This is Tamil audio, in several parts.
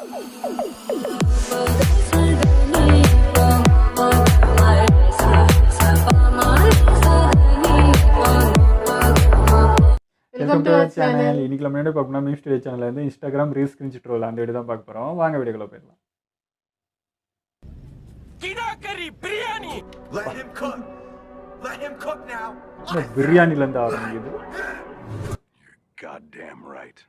Welcome to our channel. இன்னைக்கு நம்ம என்ன பார்க்கணும், மீம் ஸ்டோரி சேனல்ல இருந்து இன்ஸ்டாகிராம் ரீல்ஸ் ஸ்கிரீன்ஷாட் ரோல் அந்த வீடியோ தான் பார்க்க போறோம். வாங்க வீடியோக்குள்ள போயிடலாம். Biryani let him cook now. பிரியாணில இருந்து ஆரம்பிக்குது. God damn right.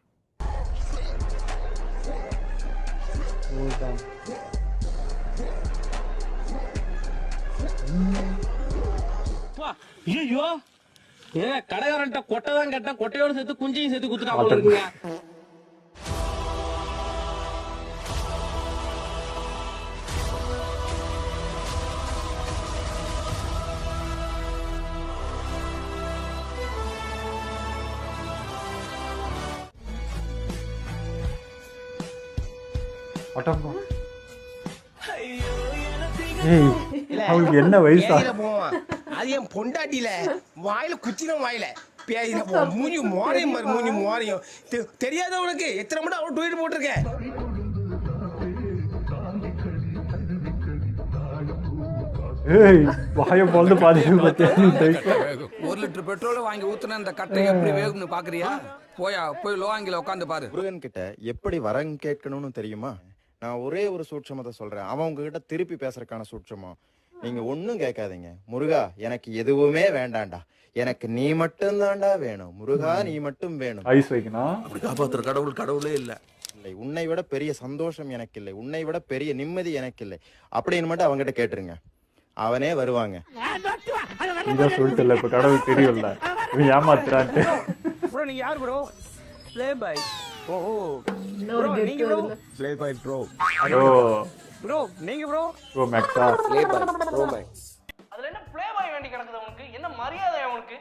ஐயோ கடைக்காரன்ட்ட கொட்டை தான் கேட்டா கொட்டையோட சேர்த்து குஞ்சையும் சேர்த்து குத்துட்டாங்க இருக்குங்க. அவங்களுக்கு என்ன வயசா? அது என் பொண்டாட்டியில வாயில குச்சின வாயில பேயில போ மூஞ்சி மோரையும் மூஞ்சி மோரையும் தெரியாதவனுக்கு எத்தனை மட்டும் அவன் ட்வீட் போட்டிருக்கேன். வாய போல பாதி 1 லிட்டர் பெட்ரோல் வாங்கி ஊத்துனா இந்த கட்டை எப்படி வேகும்னு பாக்குறியா? போய் லோவாங்கில உட்காந்து பாரு. முருகன் கிட்ட எப்படி வரம் கேட்கணும்னு தெரியுமா? நான் ஒரே ஒரு சூட்சமத்தை சொல்றேன், அவன் உங்ககிட்ட திருப்பி பேசுறதுக்கான சூட்சமம். நீங்க ஒன்னும் கேட்காதீங்க. முருகா எனக்கு எதுவுமே வேண்டாண்டா, எனக்கு நீ மட்டும் தாண்டா வேணும். முருகா நீ மட்டும் வேணும். ஐஸ் வைக்கணும். அப்படி காப்பாத்துற கடவுளே இல்ல. இல்லை, உன்னை விட பெரிய சந்தோஷம் எனக்கு இல்லை, உன்னை விட பெரிய நிம்மதி எனக்கு இல்லை அப்படின்னு மட்டும் அவங்ககிட்ட கேட்டுருங்க, அவனே வருவாங்க. இதான் சொல்லிட்டு இல்ல, இப்ப கடவுள் தெரியும்ல இவன் ஏமாத்துறான்ட்டு. ப்ரோ நீங்க யார் ப்ரோ? ப்ளே பாய். ஓஹோ ப்ரோ நீங்க bro play boy bro. Bro நீங்க ப்ரோ ப்ரோ மேக்ஸா ப்ளே பாய் ப்ரோ மேக்ஸ். அதுல என்ன ப்ளே பாய் வேண்டி கிடக்குது அவனுக்கு? என்ன மரியாதை அவனுக்கு?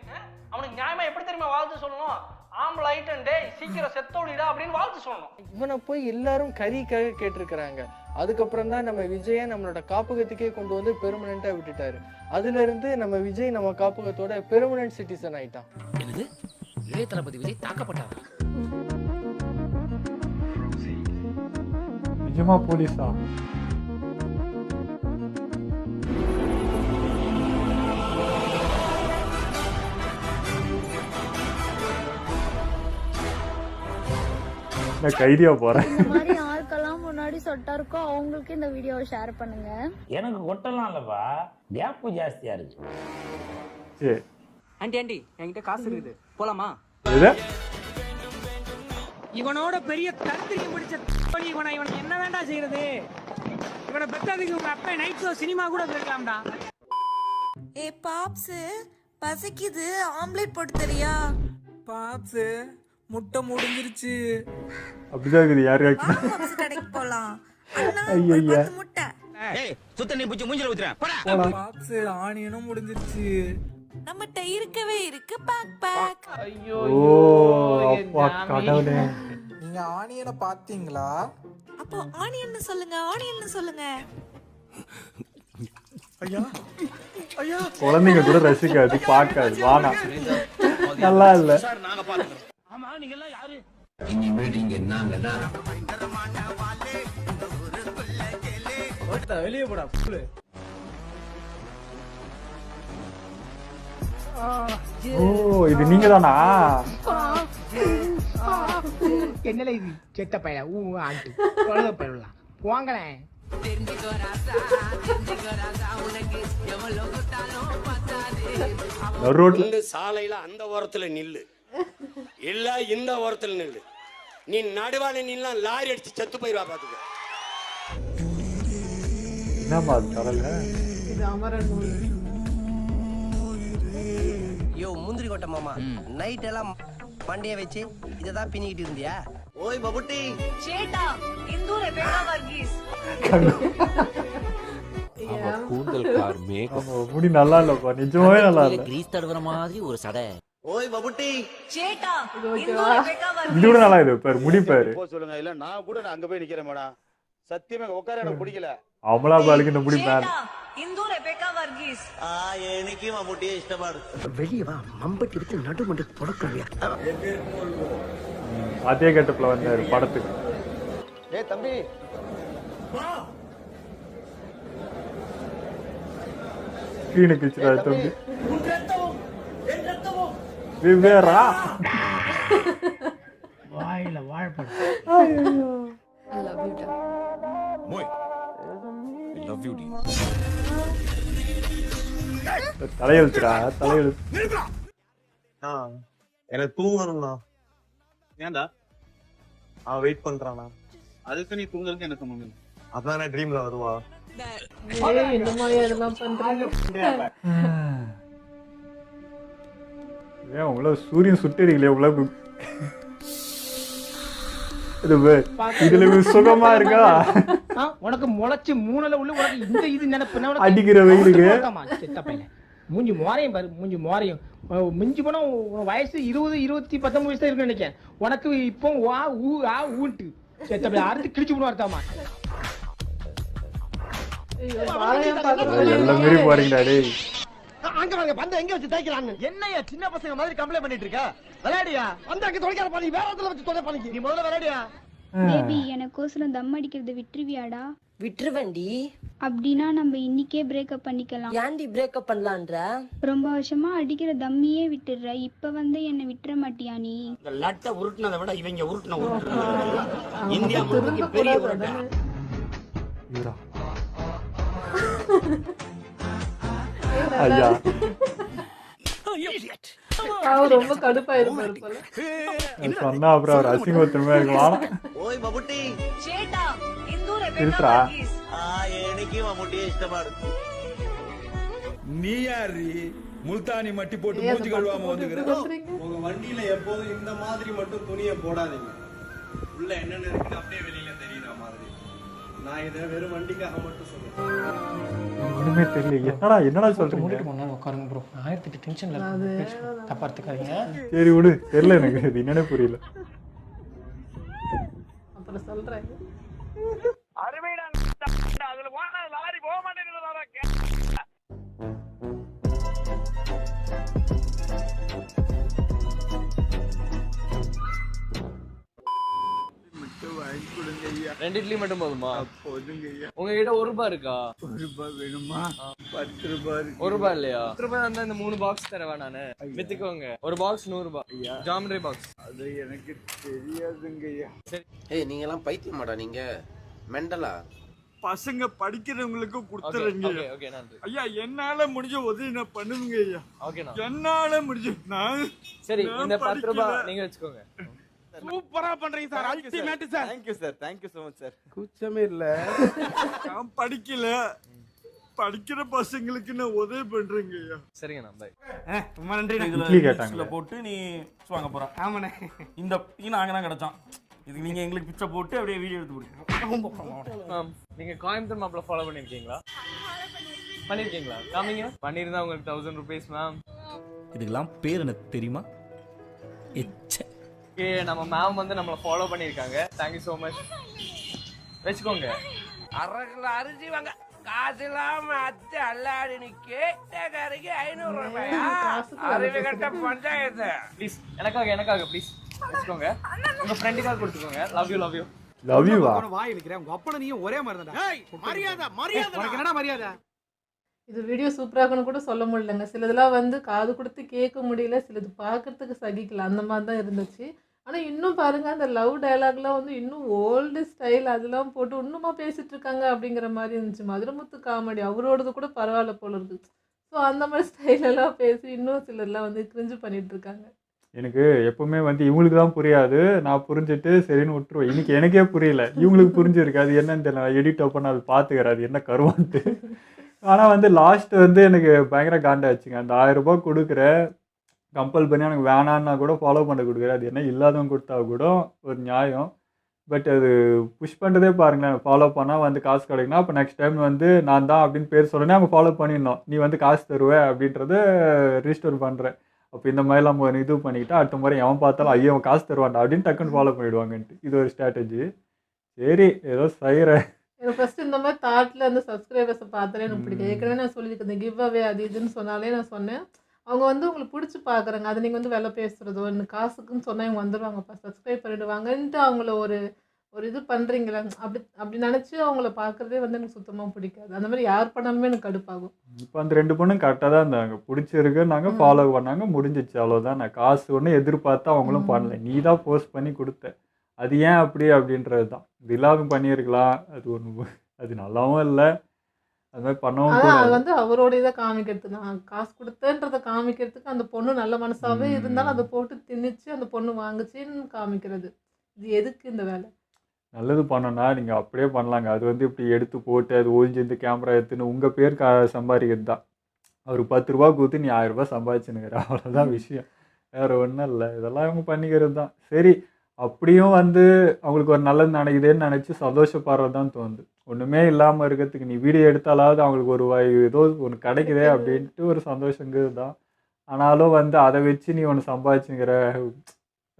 அவனுக்கு நியாயமா எப்படி தெரியுமா வாழ்த்து சொல்லணும்? ஆம்பளை ஐட்டம் டே சீக்கிரம் செத்தோடிடா அப்படின்னு வாழ்த்து சொல்லணும். இவனை போய் எல்லாரும் கறிக்காக கேட்டிருக்கிறாங்க. அதுக்கப்புறம் தான் நம்ம விஜயை நம்மளோட காப்பகத்துக்கே கொண்டு வந்து பெர்மனண்டா விட்டுட்டாரு. அதுல இருந்து நம்ம விஜய் நம்ம காப்பகத்தோட பெர்மனன்ட் சிட்டிசன் ஆயிட்டான். என்னது? இளைய தளபதி விஜய் தாக்கப்பட்டாரா? நிஜமா போலீஸா? நான் கைதியா போறேன். இந்த மாதிரி யாருக்கெல்லாம் முன்னாடி சொட்டா இருக்கோ அவங்களுக்கு இந்த வீடியோவை ஷேர் பண்ணுங்க. எனக்கு கொட்டலாம் இல்லப்பா, கேப் ஜாஸ்தியா இருக்கு. சரி ஆண்டி என்கிட்ட காசு இருக்குது, போலாமா? இவனோட பெரிய கருத்திரியம் பிடிச்ச இவனை என்ன வேண்டாம் செய்யறது? இவனை பெற்றதுக்கு உங்க அப்பா நைட் ஷோ சினிமா கூட போயிருக்கலாம்டா. ஏ பாப்ஸ் பசிக்குது, ஆம்லெட் போட்டு தரியா? பாப்ஸ் முட்டை முடிஞ்சிருச்சு. அப்படிதான் இருக்குது. யாரு கடைக்கு போலாம். ஐயா முட்டை சுத்த நீ புடிச்சு மூஞ்சில ஊத்துறேன். பாப்ஸ் ஆனியனும் முடிஞ்சிருச்சு. நம்மட்ட இருக்கவே இருக்கு பேக் பேக். ஐயோ அப்பா கடவுளே. நீங்க ஆனியனை பாத்தீங்களா? அப்போ ஆனியன் சொல்லுங்க, ஆனியன் சொல்லுங்க. ஐயா ஐயா குழந்தைங்க கூட ரசிக்காது, பார்க்காது. வானா நல்லா இல்ல. நாங்க பாத்துறோம். ஆமா நீங்க எல்லாம் யாரு? வெளியே போடா புல்லு. இது நீங்க தானா? என்னல இது செத்த பையல ஆண்டி குழந்தை பையலாம் போங்களேன். சாலையில அந்த ஓரத்துல நில்லு, இல்ல இந்த ஓரத்துல நில்லு. நீ நடுவால நின்னா லாரி அடிச்சு செத்து போயிருவா பாத்துக்க. என்னமா கடல? இது அமரன் யோ முந்திரி கொட்ட மாமா, நைட் எல்லாம் மண்டைய வச்சு இததான் பின்னிக்கிட்டு இருந்தியா? ஓய் பபுட்டி சேட்டா இந்தூர் ரெபேக்கா வர்கீஸ். முடி நல்லா இல்லப்பா, நிஜமாவே நல்லா இல்ல. கிரீஸ் தடவற மாதிரி ஒரு சடை. ஓய் பபுட்டி சேட்டா இந்தூர் ரெபேக்கா வர்கீஸ். இது கூட நல்லா இது பாரு, முடி பாரு. சொல்லுங்க, இல்ல நான் கூட அங்க போய் நிக்கிறேன் மேடம். சத்தியமா உட்கார எனக்கு பிடிக்கல. அமலாபாலுக்கு இந்த முடி மேல. இந்தூர் ரெபேக்கா வர்கீஸ். எனக்கு மம்முட்டியே இஷ்டமாடு. வெளியே வா, மம்பட்டி எடுத்து நடுமண்டு தொடக்கறியா? அதே கட்டப்புல வந்தாரு படத்துக்கு. ஏய் தம்பி ஸ்க்ரீனை கிழிச்சிடா தம்பி. விவேரா வாயில வாழைப்பழம். தலையெழுத்துடா தலையெழுத்து. எனக்கு தூங்கணும்ண்ணா. ஏன்டா அவன் வெயிட் பண்றானா? அதுக்கு நீ தூங்குறதுக்கு எனக்கு சம்பந்தம். அதான் நான் ட்ரீம்ல வருவா. இந்த மாதிரி அதெல்லாம் பண்றீங்க. ஏன் உங்கள சூரியன் சுட்டடிக்கலையே உங்கள இதுல சுகமா இருக்கா? உனக்கு முளைச்சு மூணுல உள்ள உனக்கு இந்த இது நினைப்பு அடிக்கிற வெயிலுக்கு செத்த பையன் மூஞ்சி மோரையும் பாரு, மூஞ்சி மோரையும் மிஞ்சி போனா வயசு 20-19 வயசு தான் இருக்கு நினைக்கிறேன். உனக்கு இப்போ வா ஊ ஆ ஊட்டு செத்த பையன் அறுத்து கிழிச்சு போடுவா அர்த்தமா. எல்லாம் மாரி பாருங்கடா டேய். அங்க வாங்க பந்த எங்க வச்சு தேய்க்கறான்னு. என்னையா சின்ன பசங்க மாதிரி கம்ப்ளைண்ட் பண்ணிட்டு இருக்க? விளையாடியா? வந்து அங்க தொலைக்கார பாரு, வேற இடத்துல வச்சு தொலை பண்ணி. நீ முதல்ல விளையாடியா? பேபி எனக்கோசரம் தம் அடிக்கிறது விட்டுருவியாடா? விட்டுருவேண்டி. அப்படின்னா நம்ம இன்னைக்கே பிரேக்கப் பண்ணிக்கலாம். ஏன்டி பிரேக்கப் பண்ணலான்ற? ரொம்ப வருஷமா அடிக்கிற தம்மியே விட்டுடுற, இப்ப வந்து என்ன விட்டுற மாட்டியா நீ? இந்த லட்டை உருட்டுனதை விட இவங்க உருட்டுன உருட்டு இந்தியா முழுக்க பெரிய உருட்டு. ஐயா அவர் ரொம்ப கடுப்பாயிருப்பாரு போல. சொன்னா அப்புறம் அவர் அசிங்கமா இருக்கலாம். ஓய் மம்முட்டி சேட்டா இந்தூர் இருட்ரா எனக்கு மம்முட்டி இஷ்டமா இருக்கு. நீ யாரு முல்தானி மட்டி போட்டு மூஞ்சி கழுவாம வந்துக்கிற? உங்க வண்டியில எப்போதும் இந்த மாதிரி மட்டும் துணியை போடாதீங்க. உள்ள என்னென்ன இருக்குன்னு அப்படியே வெளியில தெரியுற மாதிரி. நான் இதை வெறும் வண்டிக்காக மட்டும் சொல்றேன். ஒண்ணுமே தெரியல. என்னடா சொல்றீங்க? மூடிட்டு போனா உட்காருங்க ப்ரோ. 1008 டென்ஷன்ல இருக்கு. தப்பா எடுத்துக்காதீங்க. சரி விடு, தெரியல எனக்கு இது என்னன்னே புரியல. அப்புறம் சொல்றேன். அருமைடா அதுல போனா லாரி போக மாட்டேங்குதுடா. ரெண்டு இட்லி மட்டும் போதுமா? உங்ககிட்ட ₹1 இருக்கா? ₹1 வேணுமா? ₹10 ₹1 இல்லையா? ₹10 இருந்தா இந்த 3 பாக்ஸ் தரவா நானு? வித்துக்கோங்க. ஒரு பாக்ஸ் ₹100. Geometry box. அது எனக்கு தெரியாதுங்கய்யா. ஏய் நீங்க எல்லாம் பைத்தியமாடா நீங்க? மெண்டலா? பசங்க படிக்கிறவங்களுக்கு கொடுத்துறீங்க. ஓகே நன்றி. ஐயா என்னால முடிஞ்ச உதவி நான் பண்ணுவீங்க ஐயா. ஓகேண்ணா. என்னால முடிஞ்ச நான் சரி இந்த ₹10 நீங்க வச்சுக்கோங்க. சூப்பரா பண்றீங்க sir. Ultimate sir. Thank you sir. Thank you so much sir. கூச்சமே இல்ல. நான் படிக்கல. படிக்கிற பசங்களுக்கு நான் உதவி பண்றேங்க ஐயா. சரிங்கண்ணா பை. ரொம்ப நன்றி. இட்லி கேட்டாங்க. போட்டு நீ வாங்க போற. ஆமாண்ணே. இந்த டீ நாங்க தான் கிடைச்சோம். இதுக்கு நீங்க எங்களுக்கு பிச்சை போட்டு அப்படியே வீடியோ எடுத்து போடுங்க. நீங்க கோயம்புத்தூர் மாப்ள ஃபாலோ பண்ணிருக்கீங்களா? பண்ணிருக்கீங்களா? காமிங்க. பண்ணிருந்தா உங்களுக்கு ₹1000 மேம். இதுக்கெல்லாம் பேர் என்ன தெரியுமா? எச்ச. ஓகே நம்ம மேம் வந்து நம்மள ஃபாலோ பண்ணிருக்காங்க. Thank you so much. வெச்சுக்கோங்க. அரகல அரிசி வாங்க காசு இல்லாம அத்தை அல்லாடி நீ கேட்ட கரைக்கு ₹500. அறிவு கட்ட பஞ்சாயத்து. ப்ளீஸ் எனக்காக ப்ளீஸ் வெச்சுக்கோங்க. உங்க ஃப்ரெண்டுக்காக கொடுத்துக்கோங்க. லவ் யூ லவ் யூ வா. வாய் இழுக்கிறேன். உங்க அப்பன நீயும் ஒரே மாதிரி தான்டா. ஏய் மரியாதை உனக்கு என்னடா மரியாதை? இது வீடியோ சூப்பரா இருக்குன்னு கூட சொல்ல முடியலங்க. சிலதெல்லாம் வந்து காது கொடுத்து கேட்க முடியல, சிலது பார்க்கறதுக்கு சகிக்கல, அந்த மாதிரி தான் இருந்துச்சு. ஆனால் இன்னும் பாருங்க அந்த லவ் டயலாக்லாம் வந்து இன்னும் ஓல்டு ஸ்டைல் அதெல்லாம் போட்டு இன்னுமா பேசிட்டு இருக்காங்க அப்படிங்கிற மாதிரி இருந்துச்சு. மதுரமுத்து காமெடி அவரோடது கூட பரவாயில்ல போல இருக்கு. ஸோ அந்த மாதிரி ஸ்டைலெல்லாம் பேசி இன்னும் சிலர்லாம் வந்து கிரிஞ்சு பண்ணிட்டு இருக்காங்க. எனக்கு எப்பவுமே வந்து இவங்களுக்கு தான் புரியாது, நான் புரிஞ்சுட்டு சரின்னு விட்டுருவேன். இன்னைக்கு எனக்கே புரியல, இவங்களுக்கு புரிஞ்சிருக்கு. அது என்னன்னு தெரியல, எடிட் ஓப்பன் அது பார்த்துக்கிறேன் அது என்ன கருவான்ட்டு. ஆனால் வந்து லாஸ்ட் வந்து எனக்கு பயங்கர காண்டாச்சுங்க. அந்த ₹1000 கொடுக்குற கம்பல் பண்ணி எனக்கு வேணான்னா கூட ஃபாலோ பண்ண கொடுக்குற, அது என்ன இல்லாதவங்க கொடுத்தா கூட ஒரு நியாயம். பட் அது புஷ் பண்ணுறதே பாருங்களேன். ஃபாலோ பண்ணால் வந்து காசு கிடைக்குன்னா அப்போ நெக்ஸ்ட் டைம் வந்து நான் தான் அப்படின்னு பேர் சொல்லனே அவங்க ஃபாலோ பண்ணிடணும். நீ வந்து காசு தருவே அப்படின்றத ரிஜிஸ்டர் பண்ணுறேன். அப்போ இந்த மாதிரிலாம் நம்ம இது பண்ணிக்கிட்டா அடுத்த முறை எவன் பார்த்தாலும் ஐயோ அவன் காசு தருவான்டா அப்படின்னு டக்குன்னு ஃபாலோ பண்ணிவிடுவாங்கன்ட்டு. இது ஒரு ஸ்ட்ராட்டஜி. சரி ஏதோ செய்கிறேன். எனக்கு ஃபஸ்ட்டு இந்த மாதிரி தாட்டில் அந்த சப்ஸ்கிரைபர்ஸை பார்த்தாலே எனக்கு பிடிக்கும். ஏற்கனவே நான் சொல்லியிருக்கேன் இந்த கிவ் அவே அது இதுன்னு சொன்னாலே நான் சொன்னேன். அவங்க வந்து உங்களுக்கு பிடிச்சி பார்க்குறாங்க, அது நீங்கள் வந்து விலை பேசுகிறதோ இன்னும் காசுக்குன்னு சொன்னால் இவங்க வந்துடுவாங்கப்பா சப்ஸ்கிரைப் பண்ணிவிடுவாங்கன்ட்டு அவங்கள ஒரு ஒரு இது பண்ணுறீங்களா அப்படி அப்படி நினச்சி அவங்கள பார்க்குறதே வந்து எனக்கு சுத்தமாக பிடிக்காது. அந்த மாதிரி யார் பண்ணாலுமே எனக்கு கடுப்பாகும். இப்போ அந்த 2 பொண்ணும் கரெக்டாக தான் இருந்தாங்க. பிடிச்சிருக்குன்னாங்க, ஃபாலோ பண்ணாங்க, முடிஞ்சிச்சு அவ்வளோதான். நான் காசு ஒன்றும் எதிர்பார்த்து அவங்களும் பண்ணல. நீ தான் போஸ்ட் பண்ணி கொடுத்த. அது ஏன் அப்படி அப்படின்றது தான். இது இல்லாம பண்ணியிருக்கலாம். அது ஒன்று அது நல்லாவும் இல்லை. அது மாதிரி பண்ணவும் அதான் அது கூடாது. வந்து அவரோட இதை காமிக்கிறதுக்கு நான் காசு கொடுத்தேன்றதை காமிக்கிறதுக்கு அந்த பொண்ணு நல்ல மனசாவே இருந்தாலும் அதை போட்டு திணிச்சு அந்த பொண்ணு வாங்குச்சின்னு காமிக்கிறது. இது எதுக்கு இந்த வேலை? நல்லது பண்ணோன்னா நீங்கள் அப்படியே பண்ணலாங்க. அது வந்து இப்படி எடுத்து போட்டு அது ஒழிஞ்சிருந்து கேமரா எடுத்துன்னு உங்கள் பேர் சம்பாதிக்கிறது தான். அவருக்கு 10 ரூபா கொடுத்து நீ 1000 ரூபாய் சம்பாதிச்சுனுங்கிற அவ்வளோதான் விஷயம். வேறு ஒன்றும் இல்லை. இதெல்லாம் அவங்க பண்ணிக்கிறது தான். சரி, அப்படியும் வந்து அவங்களுக்கு ஒரு நல்லது நினைக்குதுன்னு நினச்சி சந்தோஷப்படுறது தான் தோணுது. ஒன்றுமே இல்லாமல் இருக்கிறதுக்கு நீ வீடியோ எடுத்தாலாவது அவங்களுக்கு ஒரு ஏதோ ஒன்று கிடைக்குதே அப்படின்ட்டு ஒரு சந்தோஷங்கிறது தான். ஆனாலும் வந்து அதை வச்சு நீ ஒன்று சம்பாதிச்சுங்கிற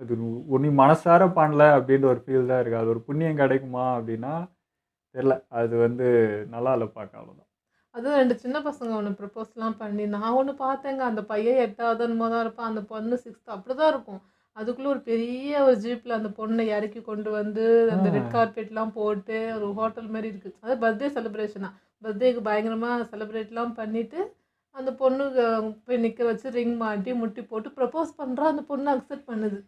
அது நீ மனசார பண்ணல அப்படின்ற ஒரு ஃபீல் தான் இருக்குது. அது ஒரு புண்ணியம் கிடைக்குமா அப்படின்னா தெரில. அது வந்து நல்லா இல்லை பார்க்க, அவ்வளோதான். அதுவும் 2 சின்ன பசங்க ஒன்று ப்ரப்போஸ்லாம் பண்ணி நான் ஒன்று பார்த்தேங்க. அந்த பையன் 8வது என்னமோ தான் இருப்பான், அந்த பொண்ணு 6th அப்படி தான் இருக்கும். அதுக்குள்ளே ஒரு பெரிய ஒரு ஜீப்பில் அந்த பொண்ணை இறக்கி கொண்டு வந்து அந்த ரெட் கார்பெட்லாம் போட்டு ஒரு ஹோட்டல் மாதிரி இருக்குது. அதாவது பர்த்டே செலிப்ரேஷனாக பர்த்டேக்கு பயங்கரமாக செலிப்ரேட்லாம் பண்ணிவிட்டு அந்த பொண்ணு போய் நிற்க வச்சு ரிங் மாட்டி முட்டி போட்டு ப்ரப்போஸ் பண்ணுறா. அந்த பொண்ணு அக்செப்ட் பண்ணுது.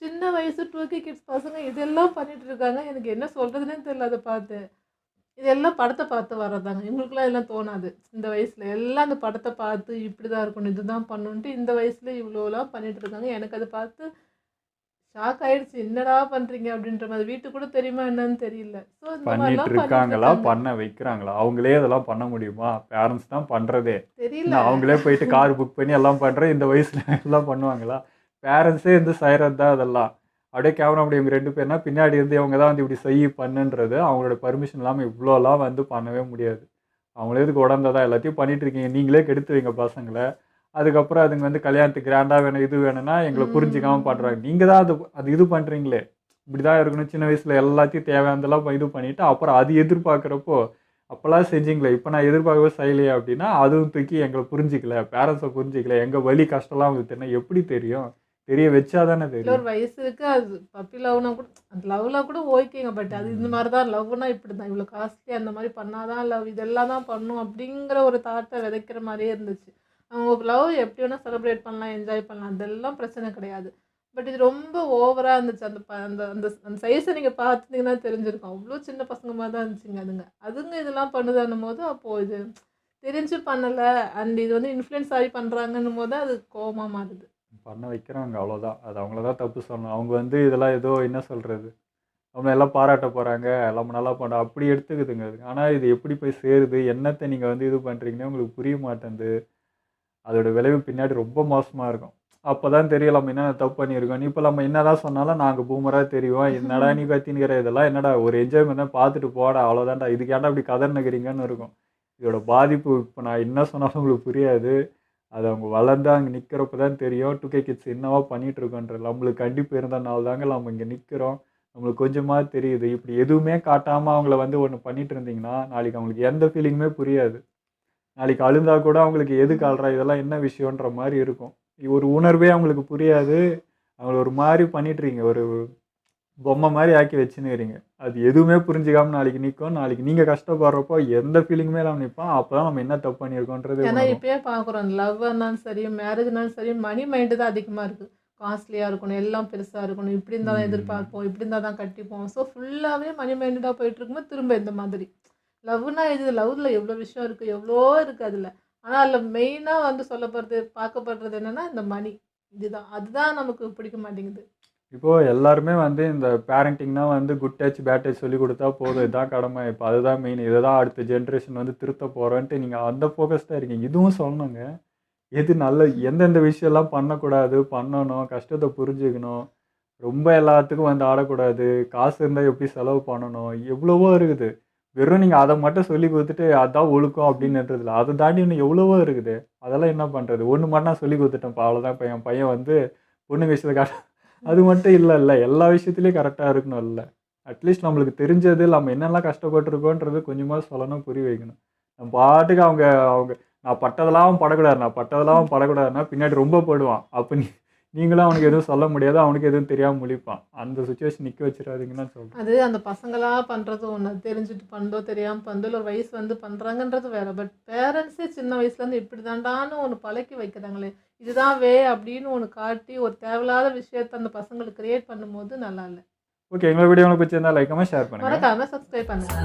சின்ன வயசு 2K கிட்ஸ் பசங்க இதெல்லாம் பண்ணிட்டு இருக்காங்க. எனக்கு என்ன சொல்கிறதுனே தெரியல அதை பார்த்து. இதெல்லாம் படத்தை பார்த்து வர்றதாங்க. இவங்களுக்குலாம் இதெல்லாம் தோணாது. இந்த வயசில் எல்லாம் அந்த படத்தை பார்த்து இப்படி தான் இருக்கணும், இதுதான் பண்ணணுன்ட்டு இந்த வயசில் இவ்வளோலாம் பண்ணிட்டு இருக்காங்க. எனக்கு அதை பார்த்து ஷாக் ஆயிடுச்சு. என்னடா பண்ணுறீங்க அப்படின்ற மாதிரி. வீட்டுக்கு கூட தெரியுமா என்னன்னு தெரியல. ஸோ இந்த பண்ணிட்டு மாதிரிலாம் பண்ணிட்டு இருக்காங்களா, இருக்காங்க. பண்ண வைக்கிறாங்களா? அவங்களே இதெல்லாம் பண்ண முடியுமா? பேரண்ட்ஸ் தான் பண்ணுறதே. தெரியல. நான் அவங்களே போயிட்டு கார் புக் பண்ணி எல்லாம் பண்ணுறேன். இந்த வயசில் எல்லாம் பண்ணுவாங்களா? பேரண்ட்ஸே வந்து செய்கிறது தான் அதெல்லாம். அப்படியே கேமரா அப்படி இவங்க 2 பேர்னா பின்னாடி இருந்து இவங்க தான் வந்து இப்படி பண்ணுன்றது அவங்களோட பர்மிஷன் இல்லாமல் இவ்வளோலாம் வந்து பண்ணவே முடியாது. அவங்களே இதுக்கு உடந்ததான் எல்லாத்தையும் பண்ணிட்டு இருக்கீங்க. நீங்களே கெடுத்து வைங்க பசங்களை. அதுக்கப்புறம் அதுங்க வந்து கல்யாணத்துக்கு கிராண்டாக வேணும், இது வேணும்னா எங்களை புரிஞ்சிக்காமல் பண்ணுறாங்க. நீங்கள் தான் அது இது பண்ணுறீங்களே. இப்படி தான் இருக்கணும். சின்ன வயசில் எல்லாத்தையும் தேவையானதெல்லாம் இது பண்ணிவிட்டு அப்புறம் அது எதிர்பார்க்குறப்போ அப்போல்லாம் செஞ்சீங்களே, இப்போ நான் எதிர்பார்க்கவே செய்யலையே அப்படின்னா அதுவும் தூக்கி எங்களை புரிஞ்சிக்கல, பேரண்ட்ஸை புரிஞ்சிக்கல, எங்கள் வலி கஷ்டம்லாம் அவங்களுக்கு தெரியும். எப்படி தெரியும்? தெரிய வச்சா தானே இல்லை தெரியும். ஒரு வயசு இருக்குது. அது பப்பி லவ்னா கூட அந்த லவ்லாம் கூட ஓகேங்க. பட் அது இந்த மாதிரி தான் லவ்னா இப்படி தான் இவ்வளோ காஸ்ட்லி அந்த மாதிரி பண்ணாதான் லவ் இதெல்லாம் தான் பண்ணும் அப்படிங்கிற ஒரு தாட்டை விதைக்கிற மாதிரியே இருந்துச்சு. அவங்க லவ் எப்படி வேணால் செலிப்ரேட் பண்ணலாம், என்ஜாய் பண்ணலாம், அதெல்லாம் பிரச்சனை கிடையாது. பட் இது ரொம்ப ஓவராக இருந்துச்சு. அந்த அந்த அந்த அந்த சைஸை நீங்கள் பார்த்துட்டிங்கன்னா தெரிஞ்சிருக்கும். அவ்வளோ சின்ன பசங்க மாதிரி தான் இருந்துச்சுங்க அதுங்க இதெல்லாம் பண்ணுதுன்னும் போது அப்போது இது தெரிஞ்சு பண்ணலை அண்ட் இது வந்து இன்ஃப்ளூயன்ஸ் ஆகி பண்ணுறாங்கன்னும் போது அது கோவமாக மாறுது. பண்ண வைக்கிறாங்க, அவ்வளோதான். அது அவங்கள தான் தப்பு சொல்லணும். அவங்க வந்து இதெல்லாம் ஏதோ என்ன சொல்கிறது, அவங்க எல்லாம் பாராட்ட போகிறாங்க, எல்லாம் நல்லா பண்ண அப்படி எடுத்துக்குதுங்க அது. ஆனால் இது எப்படி போய் சேருது, என்னத்தை நீங்கள் வந்து இது பண்ணுறீங்கன்னு உங்களுக்கு புரிய மாட்டேங்குது. அதோட விளைவு பின்னாடி ரொம்ப மோசமாக இருக்கும். அப்போ தான் தெரியும் நம்ம என்னென்ன தப்பு பண்ணியிருக்கோம். இப்போ நம்ம என்ன தான் சொன்னாலும் நாங்கள் பூமராக தெரியும். என்னடா நீ கத்தினுக்கிற, இதெல்லாம் என்னடா ஒரு என்ஜாய்மெண்ட் தான், பார்த்துட்டு போடா அவ்வளோதான்டா, இதுக்கு ஏன்டா அப்படி கதை நகரிங்கன்னு இருக்கும். இதோட பாதிப்பு இப்போ நான் என்ன சொன்னாலும் உங்களுக்கு புரியாது. அது அவங்க வளர்ந்து அங்கே நிற்கிறப்ப தான் தெரியும் 2K கிட்ஸ் என்னவா பண்ணிகிட்ருக்கோன்றது. நம்மளுக்கு கண்டிப்பு இருந்தனால தாங்க நம்ம இங்கே நிற்கிறோம். நம்மளுக்கு கொஞ்சமாக தெரியுது. இப்படி எதுவுமே காட்டாமல் அவங்கள வந்து ஒன்று பண்ணிட்டு இருந்தீங்கன்னா நாளைக்கு அவங்களுக்கு எந்த ஃபீலிங்குமே புரியாது. நாளைக்கு அழுந்தா கூட அவங்களுக்கு எதுக்கு அழுறா, இதெல்லாம் என்ன விஷயன்ற மாதிரி இருக்கும். ஒரு உணர்வே அவங்களுக்கு புரியாது. அவங்கள ஒரு மாதிரி பண்ணிட்டுறீங்க, ஒரு பொம்மை மாதிரி ஆக்கி வச்சுன்னுறீங்க. அது எதுவுமே புரிஞ்சுக்காமல் நாளைக்கு நிற்கும். நாளைக்கு நீங்கள் கஷ்டப்படுறப்போ எந்த ஃபீலிங்குமே இல்லாமல் நிற்போம். அப்போ தான் நம்ம என்ன தப்பு பண்ணியிருக்கோன்றது. ஏன்னா இப்பயே பார்க்குறோம் அந்த லவ் இருந்தாலும் சரி மேரேஜ்னாலும் சரி மணி மைண்டு தான் அதிகமாக இருக்குது. காஸ்ட்லியாக இருக்கணும், எல்லாம் பெருசாக இருக்கணும், இப்படி இருந்தால் தான் எதிர்பார்ப்போம், இப்படி இருந்தால் தான் கட்டிப்போம். ஸோ ஃபுல்லாகவே மணி மைண்டடாக போயிட்டுருக்கும்போது திரும்ப இந்த மாதிரி லவ்னா இது லவ்வில் எவ்வளோ விஷயம் இருக்குது, எவ்வளோ இருக்குது அதில். ஆனால் அதில் மெயினாக வந்து சொல்லப்படுறது பார்க்கப்படுறது என்னென்னா இந்த மணி. இதுதான் அதுதான் நமக்கு பிடிக்க மாட்டேங்குது. இப்போது எல்லாருமே வந்து இந்த பேரண்டிங்னா வந்து குட் டச் பேட் டச் சொல்லி கொடுத்தா போதும், இதுதான் கடமை, இப்போ அதுதான் மெயின், இதை தான் அடுத்த ஜென்ரேஷன் வந்து திருத்த போகிறோன்ட்டு நீங்கள் அந்த ஃபோக்கஸ்டாக இருக்கீங்க. இதுவும் சொல்லணுங்க, எது நல்ல எந்தெந்த விஷயம்லாம் பண்ணக்கூடாது, பண்ணணும், கஷ்டத்தை புரிஞ்சுக்கணும், ரொம்ப எல்லாத்துக்கும் வந்து ஆடக்கூடாது, காசு இருந்தால் எப்படி செலவு பண்ணணும், எவ்வளவோ இருக்குது. வெறும் நீங்கள் அதை மட்டும் சொல்லி கொடுத்துட்டு அதான் ஒழுக்கம் அப்படின்றதுல அதை தாண்டி இன்னும் எவ்வளவோ இருக்குது. அதெல்லாம் என்ன பண்ணுறது? ஒன்று மட்டும் நான் சொல்லி கொடுத்துட்டேன்ப்பா அவ்வளோதான். இப்போ என் பையன் வந்து பொண்ணு விஷயத்தை அது மட்டும் இல்லை எல்லா விஷயத்துலேயும் கரெக்டாக இருக்கணும். இல்லை அட்லீஸ்ட் நம்மளுக்கு தெரிஞ்சது நம்ம என்னெல்லாம் கஷ்டப்பட்டுருக்கோன்றது கொஞ்சமாக சொல்லணும், புரிய வைக்கணும். நம்ம பாட்டுக்கு அவங்க நான் பட்டதெல்லாம் படக்கூடாது, நான் பட்டதெல்லாம் படக்கூடாதுன்னா பின்னாடி ரொம்ப படுவான். அப்போ நீங்களும் அவனுக்கு எதுவும் சொல்ல முடியாது, அவனுக்கு எதுவும் தெரியாமல் முழிப்பான். அந்த சுச்சுவேஷன் நிற்க வச்சிடாதீங்கன்னு தான் சொல்கிறேன். அது அந்த பசங்களா பண்ணுறது ஒன்று, தெரிஞ்சுட்டு பண்ணதோ தெரியாமல் பண்ணதோ ஒரு வயசு வந்து பண்ணுறாங்கன்றது வேறு. பட் பேரண்ட்ஸே சின்ன வயசுலேருந்து இப்படி தாண்டான்னு ஒன்று பழக்கி வைக்கிறாங்களே, இதுதான் அப்படின்னு ஒன்று காட்டி ஒரு தேவையில்லாத விஷயத்தை அந்த பசங்களுக்கு கிரியேட் பண்ணும்போது நல்லா இல்லை. ஓகே, எங்களை வீடியோ உங்களுக்கு பிடிச்சிருந்தா லைக் ஷேர் பண்ணுங்கள். மறக்காம சப்ஸ்கிரைப் பண்ணுங்க.